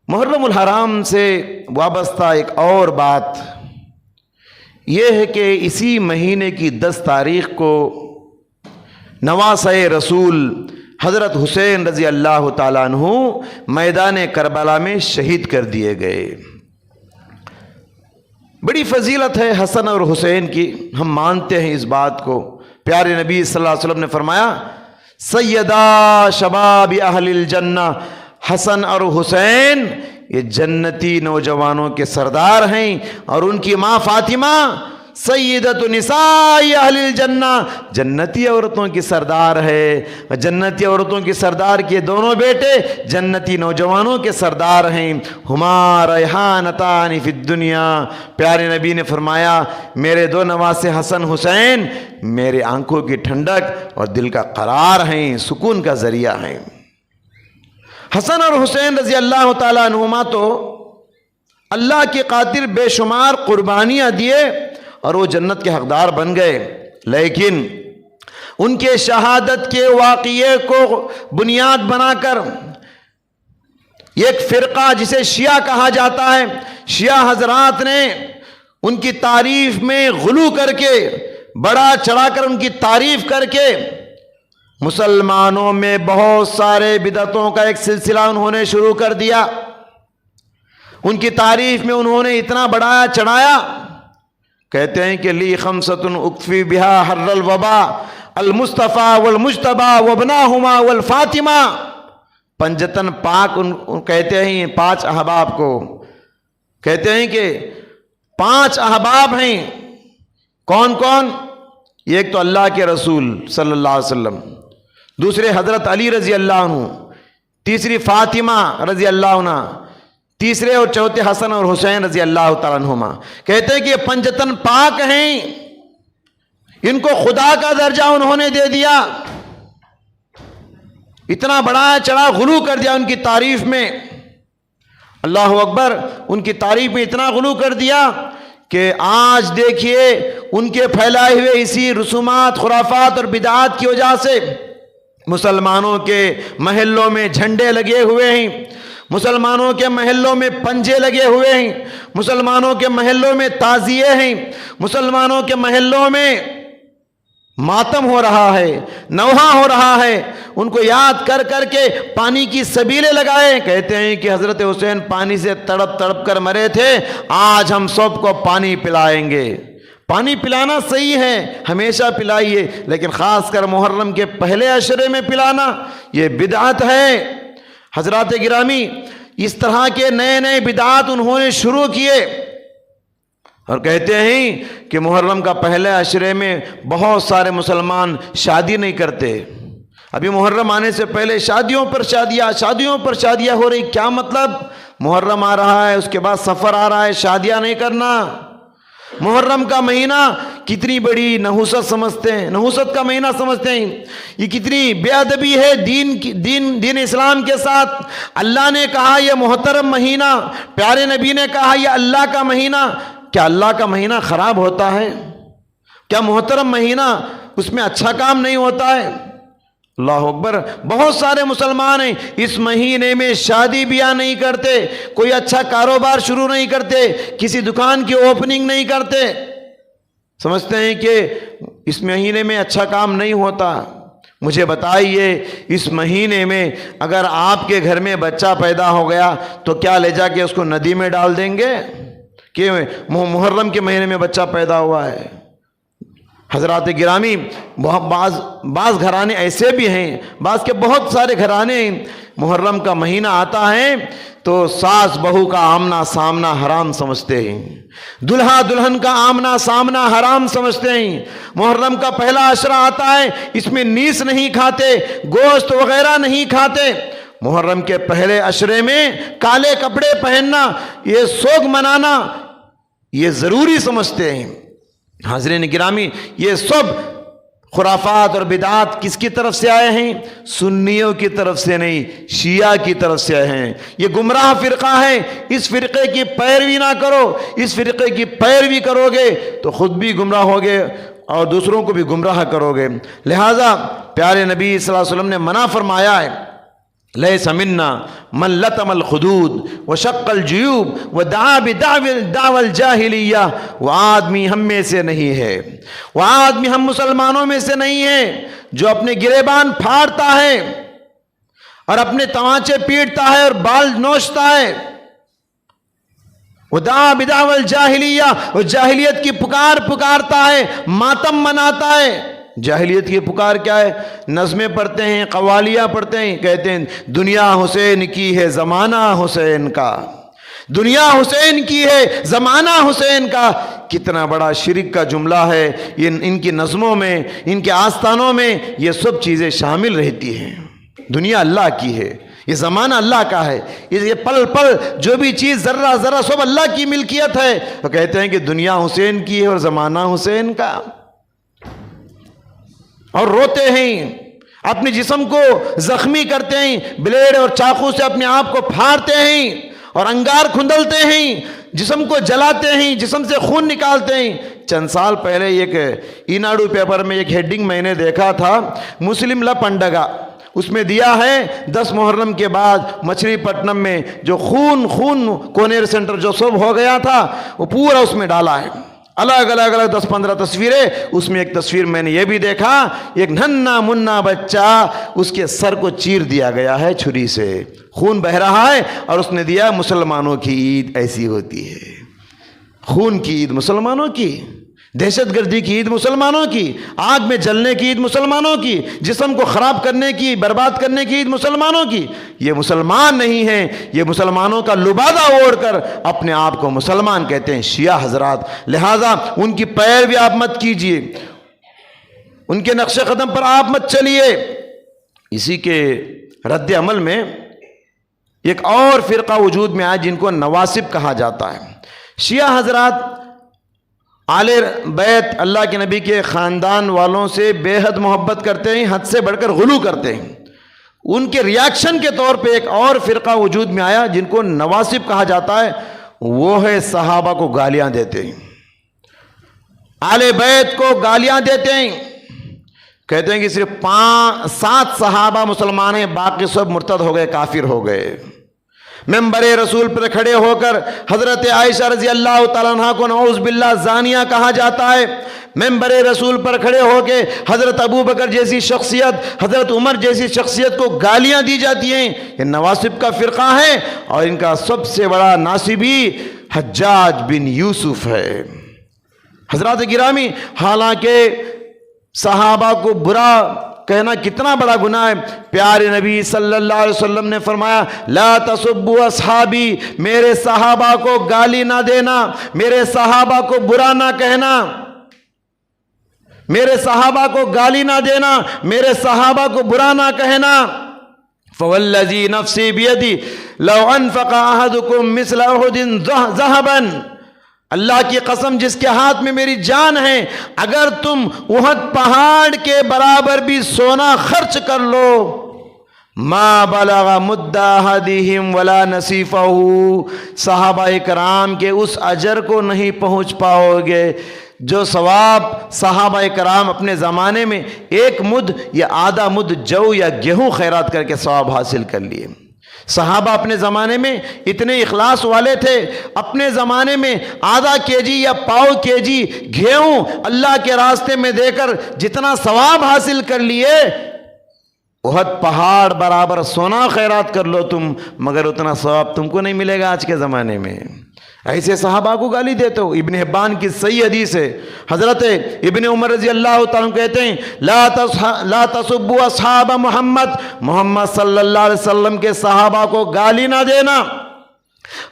محرم الحرام سے وابستہ ایک اور بات یہ ہے کہ اسی مہینے کی 10 تاریخ کو نواسۂ رسول حضرت حسین رضی اللہ تعالیٰ عنہ میدان کربلا میں شہید کر دیے گئے۔ بڑی فضیلت ہے حسن اور حسین کی، ہم مانتے ہیں اس بات کو۔ پیارے نبی صلی اللہ علیہ وسلم نے فرمایا سیدہ شباب اہل الجنہ، حسن اور حسین یہ جنتی نوجوانوں کے سردار ہیں، اور ان کی ماں فاطمہ سیدۃ نساء اہل الجنہ، جنتی عورتوں کی سردار ہے۔ جنتی عورتوں کی سردار کے دونوں بیٹے جنتی نوجوانوں کے سردار ہیں۔ ہما ریحانتان فی الدنیا، پیارے نبی نے فرمایا میرے دو نواسے حسن حسین میرے آنکھوں کی ٹھنڈک اور دل کا قرار ہیں، سکون کا ذریعہ ہیں۔ حسن اور حسین رضی اللہ تعالیٰ عنہما تو اللہ کی خاطر بے شمار قربانیاں دیے اور وہ جنت کے حقدار بن گئے، لیکن ان کے شہادت کے واقعے کو بنیاد بنا کر ایک فرقہ جسے شیعہ کہا جاتا ہے، شیعہ حضرات نے ان کی تعریف میں غلو کر کے، بڑا چڑھا کر ان کی تعریف کر کے مسلمانوں میں بہت سارے بدعتوں کا ایک سلسلہ انہوں نے شروع کر دیا۔ ان کی تعریف میں انہوں نے اتنا بڑھایا چڑھایا، کہتے ہیں کہ لی خمسۃ اکفی بہا حر الوبا المصطفیٰ والمجتبیٰ وابناہما والفاطمہ، پنجتن پاک کہتے ہیں 5 احباب کو، کہتے ہیں کہ 5 احباب ہیں۔ کون کون؟ ایک تو اللہ کے رسول صلی اللہ علیہ وسلم، دوسرے حضرت علی رضی اللہ عنہ، تیسری فاطمہ رضی اللہ عنہ، تیسرے اور چوتھے حسن اور حسین رضی اللہ تعالیٰ عنہما۔ کہتے ہیں کہ یہ پنجتن پاک ہیں، ان کو خدا کا درجہ انہوں نے دے دیا، اتنا بڑا چڑھا غلو کر دیا ان کی تعریف میں، اللہ اکبر، ان کی تعریف میں اتنا غلو کر دیا کہ آج دیکھیے ان کے پھیلائے ہوئے اسی رسومات، خرافات اور بدعات کی وجہ سے مسلمانوں کے محلوں میں جھنڈے لگے ہوئے ہیں، مسلمانوں کے محلوں میں پنجے لگے ہوئے ہیں، مسلمانوں کے محلوں میں تعزیے ہیں، مسلمانوں کے محلوں میں ماتم ہو رہا ہے، نوحہ ہو رہا ہے۔ ان کو یاد کر کر کے پانی کی سبیلیں لگائے، کہتے ہیں کہ حضرت حسین پانی سے تڑپ تڑپ کر مرے تھے، آج ہم سب کو پانی پلائیں گے۔ پانی پلانا صحیح ہے، ہمیشہ پلائیے، لیکن خاص کر محرم کے پہلے عشرے میں پلانا یہ بدعت ہے۔ حضرات گرامی، اس طرح کے نئے نئے بدعات انہوں نے شروع کیے، اور کہتے ہیں کہ محرم کا پہلے عشرے میں بہت سارے مسلمان شادی نہیں کرتے۔ ابھی محرم آنے سے پہلے شادیوں پر شادیاں ہو رہی، کیا مطلب؟ محرم آ رہا ہے، اس کے بعد سفر آ رہا ہے، شادیاں نہیں کرنا۔ محرم کا مہینہ کتنی بڑی نحوست سمجھتے ہیں، نحوست کا مہینہ سمجھتے ہیں، یہ کتنی بے ادبی ہے دین اسلام کے ساتھ۔ اللہ نے کہا یہ محترم مہینہ، پیارے نبی نے کہا یہ اللہ کا مہینہ، کیا اللہ کا مہینہ خراب ہوتا ہے؟ کیا محترم مہینہ اس میں اچھا کام نہیں ہوتا ہے؟ اللہ اکبر، بہت سارے مسلمان ہیں اس مہینے میں شادی بیاہ نہیں کرتے، کوئی اچھا کاروبار شروع نہیں کرتے، کسی دکان کی اوپننگ نہیں کرتے، سمجھتے ہیں کہ اس مہینے میں اچھا کام نہیں ہوتا۔ مجھے بتائیے اس مہینے میں اگر آپ کے گھر میں بچہ پیدا ہو گیا تو کیا لے جا کے اس کو ندی میں ڈال دیں گے کہ محرم کے مہینے میں بچہ پیدا ہوا ہے؟ حضرات گرامی، بعض گھرانے ایسے بھی ہیں، بعض کے بہت سارے گھرانے ہیں، محرم کا مہینہ آتا ہے تو ساس بہو کا آمنا سامنا حرام سمجھتے ہیں، دلہا دلہن کا آمنا سامنا حرام سمجھتے ہیں۔ محرم کا پہلا عشرہ آتا ہے، اس میں نیس نہیں کھاتے، گوشت وغیرہ نہیں کھاتے۔ محرم کے پہلے عشرے میں کالے کپڑے پہننا، یہ سوگ منانا، یہ ضروری سمجھتے ہیں۔ حاضرین گرامی، یہ سب خرافات اور بدعات کس کی طرف سے آئے ہیں؟ سنیوں کی طرف سے نہیں، شیعہ کی طرف سے آئے ہیں۔ یہ گمراہ فرقہ ہے، اس فرقے کی پیروی نہ کرو، اس فرقے کی پیروی کرو گے تو خود بھی گمراہ ہوگے اور دوسروں کو بھی گمراہ کرو گے۔ لہٰذا پیارے نبی صلی اللہ علیہ وسلم نے منع فرمایا ہے لیس منا من لطم الخدود وشق الجیوب ودعا بدعوى الجاہلیہ، وہ آدمی ہم میں سے نہیں ہے، وہ آدمی ہم مسلمانوں میں سے نہیں ہے جو اپنے گریبان پھاڑتا ہے اور اپنے تمانچے پیٹتا ہے اور بال نوچتا ہے، ودعا بدعوى الجاہلیہ، وہ جاہلیت کی پکارتا ہے، ماتم مناتا ہے۔ جاہلیت کی پکار کیا ہے؟ نظمیں پڑھتے ہیں، قوالیاں پڑھتے ہیں، کہتے ہیں دنیا حسین کی ہے زمانہ حسین کا، دنیا حسین کی ہے زمانہ حسین کا۔ کتنا بڑا شرک کا جملہ ہے، ان کی نظموں میں، ان کے آستانوں میں یہ سب چیزیں شامل رہتی ہیں۔ دنیا اللہ کی ہے، یہ زمانہ اللہ کا ہے، یہ پل پل جو بھی چیز ذرہ ذرہ سب اللہ کی ملکیت ہے۔ وہ کہتے ہیں کہ دنیا حسین کی ہے اور زمانہ حسین کا، اور روتے ہیں، اپنے جسم کو زخمی کرتے ہیں، بلیڈ اور چاقو سے اپنے آپ کو پھاڑتے ہیں اور انگار کھندلتے ہیں، جسم کو جلاتے ہیں، جسم سے خون نکالتے ہیں۔ چند سال پہلے ایک ایناڈو پیپر میں ایک ہیڈنگ میں نے دیکھا تھا، مسلم لا پنڈگا، اس میں دیا ہے 10 محرم کے بعد مچھلی پٹنم میں جو خون کونیر سینٹر جو سب ہو گیا تھا وہ پورا اس میں ڈالا ہے، الگ 10-15 تصویریں۔ اس میں ایک تصویر میں نے یہ بھی دیکھا، ایک ننھا منا بچہ، اس کے سر کو چیر دیا گیا ہے چھری سے، خون بہ رہا ہے، اور اس نے دیا مسلمانوں کی عید ایسی ہوتی ہے۔ خون کی عید مسلمانوں کی، دہشت گردی کی عید مسلمانوں کی، آگ میں جلنے کی عید مسلمانوں کی، جسم کو خراب کرنے کی، برباد کرنے کی عید مسلمانوں کی۔ یہ مسلمان نہیں ہیں، یہ مسلمانوں کا لبادہ اوڑھ کر اپنے آپ کو مسلمان کہتے ہیں شیعہ حضرات۔ لہٰذا ان کی پیروی آپ مت کیجیے، ان کے نقش قدم پر آپ مت چلیے۔ اسی کے رد عمل میں ایک اور فرقہ وجود میں آیا جن کو نواسب کہا جاتا ہے۔ شیعہ حضرات آل بیت اللہ کے نبی کے خاندان والوں سے بے حد محبت کرتے ہیں، حد سے بڑھ کر غلو کرتے ہیں۔ ان کے ریاکشن کے طور پہ ایک اور فرقہ وجود میں آیا جن کو نواسب کہا جاتا ہے، وہ ہے صحابہ کو گالیاں دیتے ہیں، آل بیت کو گالیاں دیتے ہیں، کہتے ہیں کہ صرف 7 صحابہ مسلمان ہیں، باقی سب مرتد ہو گئے، کافر ہو گئے۔ ممبر رسول پر کھڑے ہو کر حضرت عائشہ رضی اللہ تعالیٰ عنہ کو نعوذ باللہ زانیہ کہا جاتا ہے، ممبر رسول پر کھڑے ہو کے حضرت ابو بکر جیسی شخصیت، حضرت عمر جیسی شخصیت کو گالیاں دی جاتی ہیں۔ یہ نواسب کا فرقہ ہے، اور ان کا سب سے بڑا ناصبی حجاج بن یوسف ہے۔ حضرات گرامی، حالانکہ صحابہ کو برا کہنا کتنا بڑا گناہ ہے، پیارے نبی صلی اللہ علیہ وسلم نے فرمایا لا تسبوا اصحابی، میرے صحابہ کو گالی نہ دینا، میرے صحابہ کو برا نہ کہنا، میرے صحابہ کو گالی نہ دینا، میرے صحابہ کو برا نہ کہنا۔ فوالذی نفسی بیدی لو انفق احدکم مثل احد ذہبا، اللہ کی قسم جس کے ہاتھ میں میری جان ہے، اگر تم احد پہاڑ کے برابر بھی سونا خرچ کر لو، ما بلغ مد احدہم ولا نصیفہ، صحابہ کرام کے اس اجر کو نہیں پہنچ پاؤ گے جو ثواب صحابہ کرام اپنے زمانے میں 1 مد یا آدھا مد جو یا گیہوں خیرات کر کے ثواب حاصل کر لیے۔ صحابہ اپنے زمانے میں اتنے اخلاص والے تھے، اپنے زمانے میں آدھا کیجی یا پاؤ کیجی گیہوں اللہ کے راستے میں دے کر جتنا ثواب حاصل کر لیے، احد پہاڑ برابر سونا خیرات کر لو تم، مگر اتنا ثواب تم کو نہیں ملے گا آج کے زمانے میں۔ ایسے صحابہ کو گالی دیتے ہو۔ ابن حبان کی صحیح حدیث ہے، حضرت ابن عمر رضی اللہ تعالیٰ کہتے ہیں لا تسبوا اصحاب محمد، محمد صلی اللہ علیہ وسلم کے صحابہ کو گالی نہ دینا۔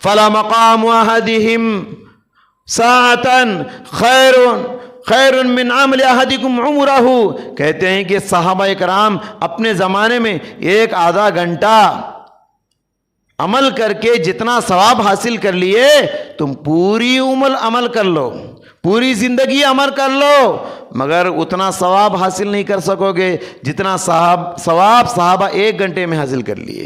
فلا مقام احدہم ساعۃ خیر من عمل احدکم عمرہ، کہتے ہیں کہ صحابہ کرام اپنے زمانے میں 1-آدھا گھنٹہ عمل کر کے جتنا ثواب حاصل کر لیے، تم پوری عمر عمل کر لو، پوری زندگی عمل کر لو، مگر اتنا ثواب حاصل نہیں کر سکو گے جتنا ثواب صحابہ 1 گھنٹے میں حاصل کر لیے۔